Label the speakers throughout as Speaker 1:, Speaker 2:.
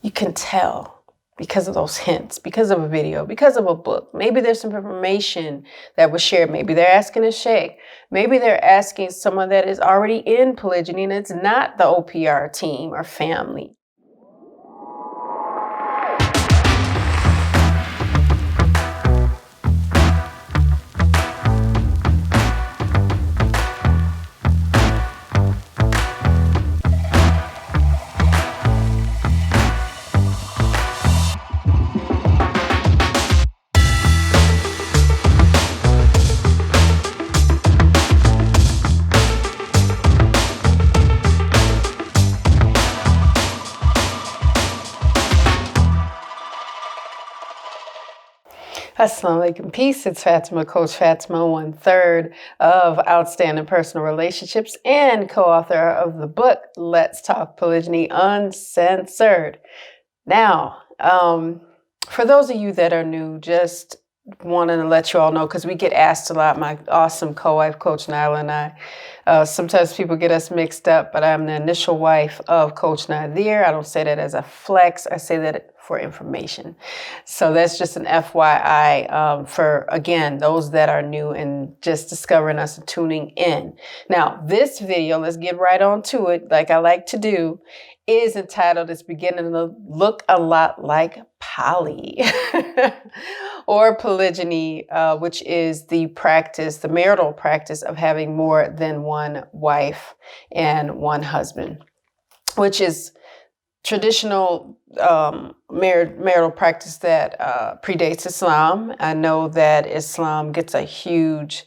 Speaker 1: you can tell because of those hints, because of a video, because of a book. Maybe there's some information that was shared. Maybe they're asking a sheikh. Maybe they're asking someone that is already in polygyny and it's not the OPR team or family. Assalamu alaikum, peace. It's Fatimah, Coach Fatimah, 1/3 of Outstanding Personal Relationships and co-author of the book, Let's Talk Polygyny Uncensored. Now, for those of you that are new, just wanted to let you all know, because we get asked a lot, my awesome co-wife, Coach Nyla, and I, sometimes people get us mixed up, but I'm the initial wife of Coach Nazir. I don't say that as a flex. I say that for information. So that's just an FYI for, again, those that are new and just discovering us and tuning in. Now, this video, let's get right on to it, like I like to do, is entitled, it's beginning to look a lot like poly or polygyny, which is the practice, the marital practice of having more than one wife and one husband, which is traditional marital practice that predates Islam. I know that Islam gets a huge,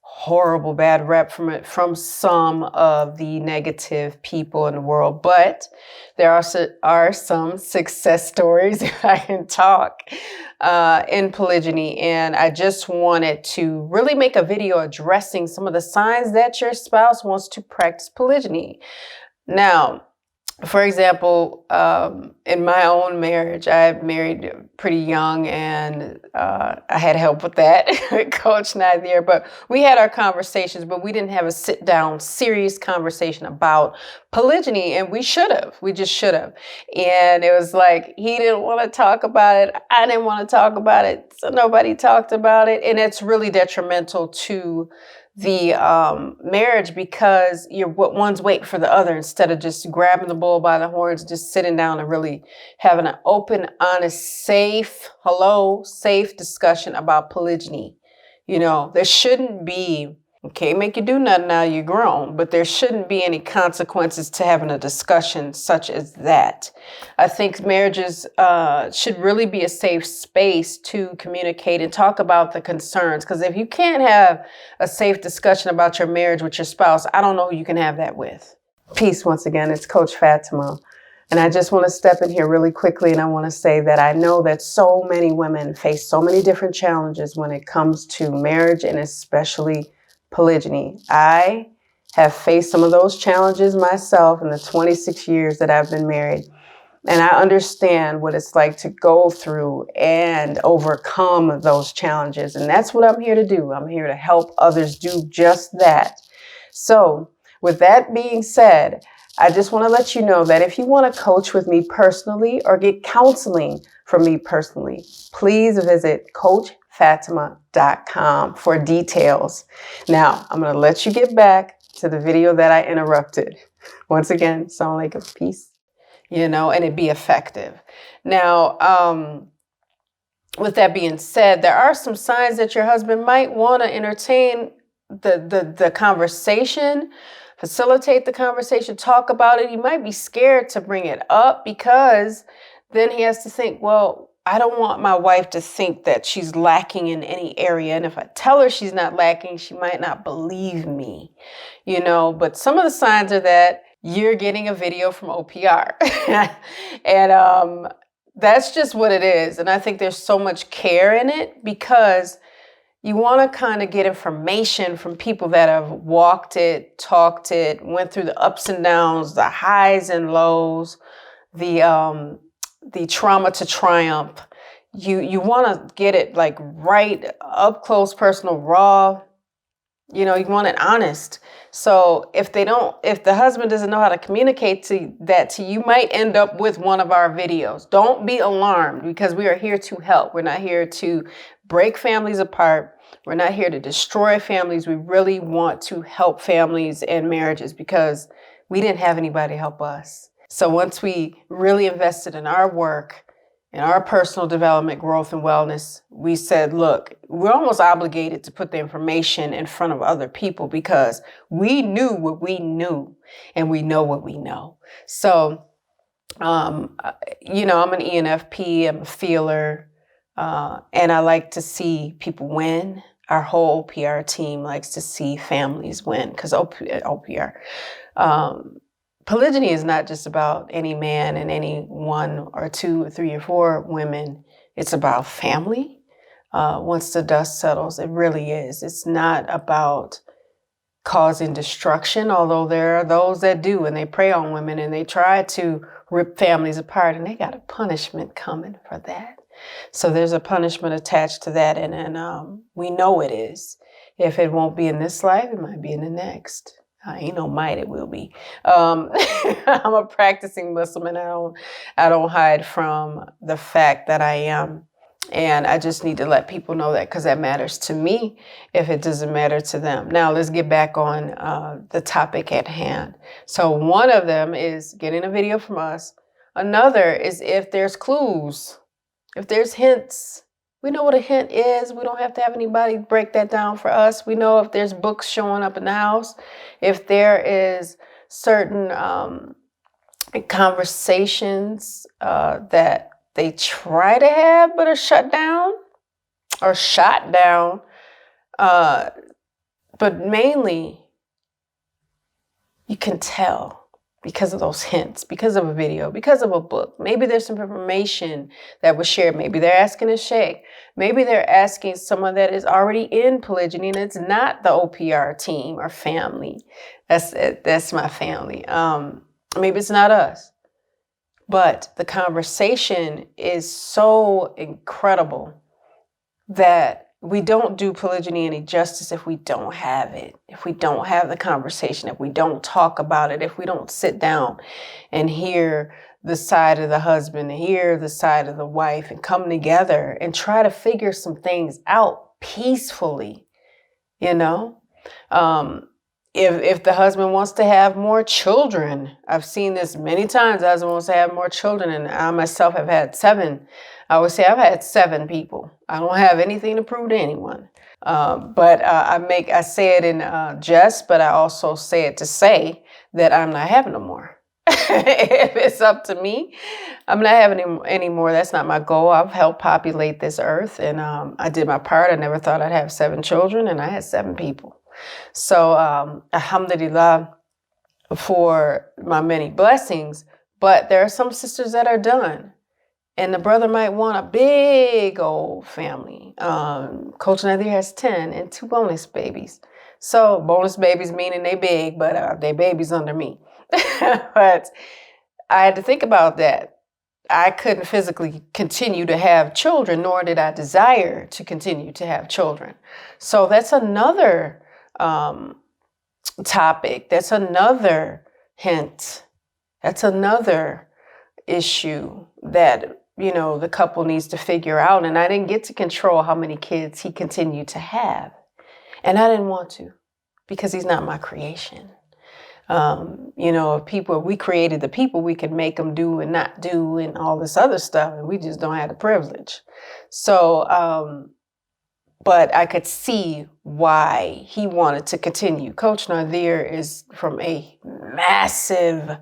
Speaker 1: horrible, bad rep from some of the negative people in the world, but there are some success stories, if I can talk, in polygyny, and I just wanted to really make a video addressing some of the signs that your spouse wants to practice polygyny. Now, for example, in my own marriage, I married pretty young, and I had help with that, Coach Nazir, but we had our conversations, but we didn't have a sit-down, serious conversation about polygyny, and we should have. We just should have. And it was like, he didn't want to talk about it. I didn't want to talk about it, so nobody talked about it, and it's really detrimental to the marriage, because one's waiting for the other instead of just grabbing the bull by the horns, just sitting down and really having an open, honest, safe discussion about polygyny. You know, there shouldn't be, can't make you do nothing now you're grown, but there shouldn't be any consequences to having a discussion such as that. I think marriages should really be a safe space to communicate and talk about the concerns, because if you can't have a safe discussion about your marriage with your spouse, I don't know who you can have that with. Peace once again, it's Coach Fatimah. And I just want to step in here really quickly, and I want to say that I know that so many women face so many different challenges when it comes to marriage, and especially polygyny. I have faced some of those challenges myself in the 26 years that I've been married. And I understand what it's like to go through and overcome those challenges. And that's what I'm here to do. I'm here to help others do just that. So with that being said, I just want to let you know that if you want to coach with me personally or get counseling from me personally, please visit CoachFatimah.com for details. Now, I'm going to let you get back to the video that I interrupted. Once again, sound like a peace, and it be effective. Now, with that being said, there are some signs that your husband might want to entertain the conversation, facilitate the conversation, talk about it. He might be scared to bring it up, because then he has to think, well, I don't want my wife to think that she's lacking in any area. And if I tell her she's not lacking, she might not believe me, But some of the signs are that you're getting a video from OPR. And that's just what it is. And I think there's so much care in it, because you want to kind of get information from people that have walked it, talked it, went through the ups and downs, the highs and lows, the trauma to triumph. You want to get it like right up close, personal, raw. You want it honest. So if the husband doesn't know how to communicate to you, you might end up with one of our videos. Don't be alarmed, because we are here to help. We're not here to break families apart. We're not here to destroy families. We really want to help families and marriages, because we didn't have anybody help us. So once we really invested in our work, in our personal development, growth, and wellness, we said, look, we're almost obligated to put the information in front of other people, because we knew what we knew and we know what we know. So, I'm an ENFP, I'm a feeler, and I like to see people win. Our whole OPR team likes to see families win, because OPR, polygyny is not just about any man and any one or two or three or four women. It's about family. Once the dust settles, it really is. It's not about causing destruction, although there are those that do, and they prey on women and they try to rip families apart, and they got a punishment coming for that. So there's a punishment attached to that, and we know it is. If it won't be in this life, it might be in the next. Ain't no might, it will be. I'm a practicing Muslim, and I don't hide from the fact that I am. And I just need to let people know that, because that matters to me if it doesn't matter to them. Now, let's get back on the topic at hand. So one of them is getting a video from us. Another is if there's clues, if there's hints. We know what a hint is. We don't have to have anybody break that down for us. We know if there's books showing up in the house, if there is certain conversations that they try to have but are shut down or shot down. But mainly, you can tell because of those hints, because of a video, because of a book. Maybe there's some information that was shared. Maybe they're asking a sheikh. Maybe they're asking someone that is already in polygyny, and it's not the OPR team or family. That's my family. Maybe it's not us. But the conversation is so incredible that we don't do polygyny any justice if we don't have it, if we don't have the conversation, if we don't talk about it, if we don't sit down and hear the side of the husband, hear the side of the wife, and come together and try to figure some things out peacefully, you know? If the husband wants to have more children, I've seen this many times, the husband wants to have more children, and I myself have had 7. I would say I've had 7 people. I don't have anything to prove to anyone. But I say it in jest, but I also say it to say that I'm not having no more. If it's up to me, I'm not having any more. That's not my goal. I've helped populate this earth, and I did my part. I never thought I'd have 7 children, and I had 7 people. So alhamdulillah for my many blessings, but there are some sisters that are done. And the brother might want a big old family. Coach Nazir has 10 and 2 bonus babies. So bonus babies meaning they big, but they babies under me. But I had to think about that. I couldn't physically continue to have children, nor did I desire to continue to have children. So that's another topic. That's another hint. That's another issue that, the couple needs to figure out. And I didn't get to control how many kids he continued to have. And I didn't want to, because he's not my creation. If we created the people, we could make them do and not do and all this other stuff. And we just don't have the privilege. So, but I could see why he wanted to continue. Coach Nazir is from a massive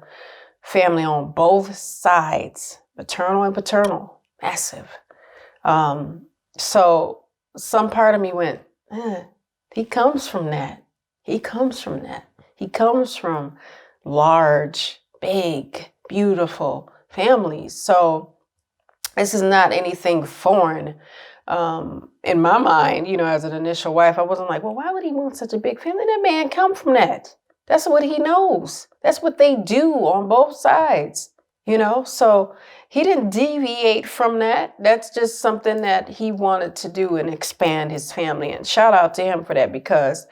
Speaker 1: family on both sides, maternal and paternal, massive. So some part of me went, he comes from that. He comes from that. He comes from large, big, beautiful families. So this is not anything foreign. In my mind, as an initial wife, I wasn't like, well, why would he want such a big family? That man come from that. That's what he knows. That's what they do on both sides, So he didn't deviate from that. That's just something that he wanted to do and expand his family. And shout out to him for that, because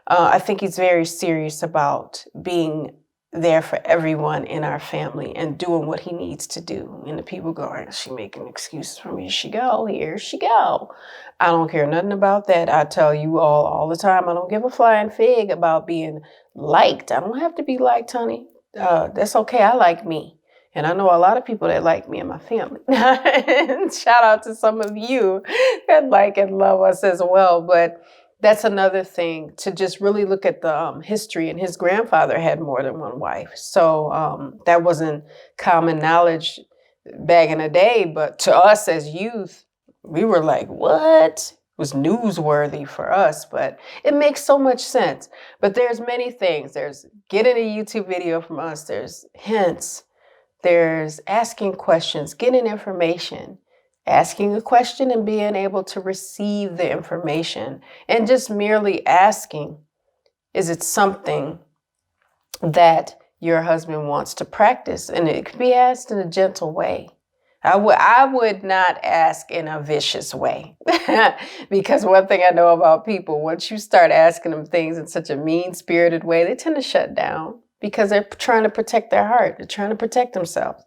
Speaker 1: I think he's very serious about being there for everyone in our family and doing what he needs to do. And the people go, is she making excuses for me? Here she go. Here she go. I don't care nothing about that. I tell you all the time, I don't give a flying fig about being liked. I don't have to be liked, honey. That's okay. I like me. And I know a lot of people that like me and my family. Shout out to some of you that like and love us as well. But that's another thing, to just really look at the history. And his grandfather had more than one wife. So that wasn't common knowledge back in the day. But to us as youth, we were like, what? It was newsworthy for us, but it makes so much sense. But there's many things. There's getting a YouTube video from us. There's hints. There's asking questions, getting information. Asking a question and being able to receive the information, and just merely asking, is it something that your husband wants to practice? And it could be asked in a gentle way. I would not ask in a vicious way because one thing I know about people, once you start asking them things in such a mean-spirited way, they tend to shut down because they're trying to protect their heart. They're trying to protect themselves.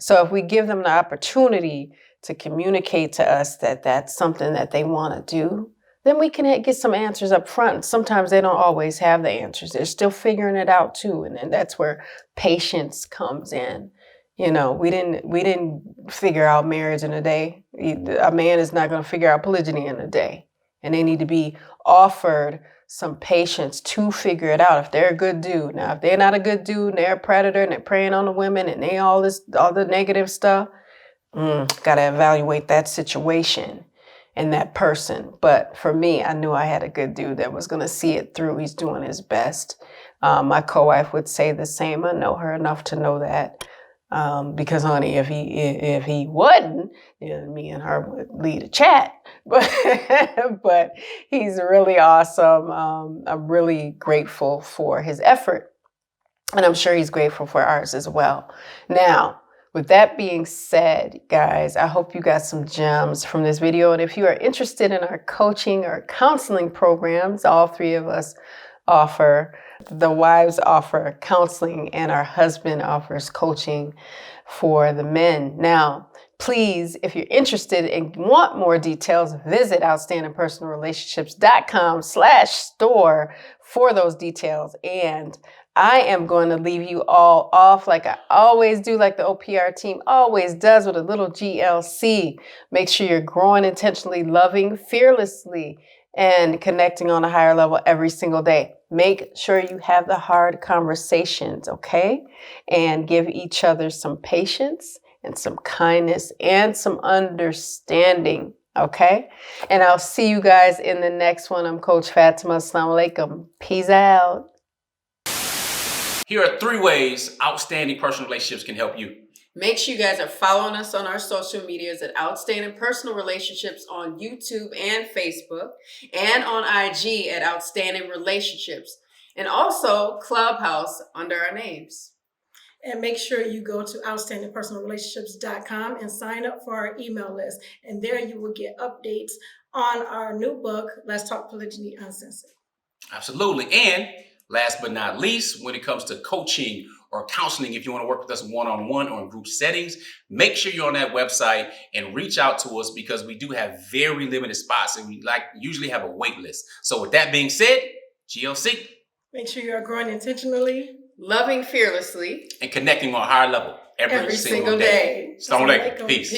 Speaker 1: So if we give them the opportunity to communicate to us that that's something that they want to do, then we can get some answers up front. Sometimes they don't always have the answers. They're still figuring it out too. And then that's where patience comes in. You know, we didn't figure out marriage in a day. A man is not going to figure out polygyny in a day. And they need to be offered some patience to figure it out if they're a good dude. Now, if they're not a good dude and they're a predator and they're preying on the women and they all the negative stuff, got to evaluate that situation and that person. But for me, I knew I had a good dude that was going to see it through. He's doing his best. My co-wife would say the same. I know her enough to know that. Because honey, if he wasn't, me and her would lead a chat. But he's really awesome. I'm really grateful for his effort, and I'm sure he's grateful for ours as well. Now, with that being said, guys, I hope you got some gems from this video. And if you are interested in our coaching or counseling programs, all three of us offer. The wives offer counseling and our husband offers coaching for the men. Now, please, if you're interested and want more details, visit outstandingpersonalrelationships.com/store for those details. And I am going to leave you all off like I always do, like the OPR team always does, with a little GLC. Make sure you're growing intentionally, loving fearlessly, and connecting on a higher level every single day. Make sure you have the hard conversations, okay? And give each other some patience and some kindness and some understanding, okay? And I'll see you guys in the next one. I'm Coach Fatimah. Assalamu alaikum. Peace out.
Speaker 2: Here are 3 ways outstanding personal relationships can help you.
Speaker 1: Make sure you guys are following us on our social medias at Outstanding Personal Relationships on YouTube and Facebook, and on IG at Outstanding Relationships, and also Clubhouse under our names.
Speaker 3: And make sure you go to outstandingpersonalrelationships.com and sign up for our email list. And there you will get updates on our new book, Let's Talk Polygyny Uncensored.
Speaker 2: Absolutely. And last but not least, when it comes to coaching or counseling, if you want to work with us one-on-one or in group settings, make sure you're on that website and reach out to us, because we do have very limited spots and we usually have a wait list. So with that being said, GLC.
Speaker 3: Make sure you are growing intentionally,
Speaker 1: loving fearlessly,
Speaker 2: and connecting on a higher level every single day. Assalamu alaikum. Peace.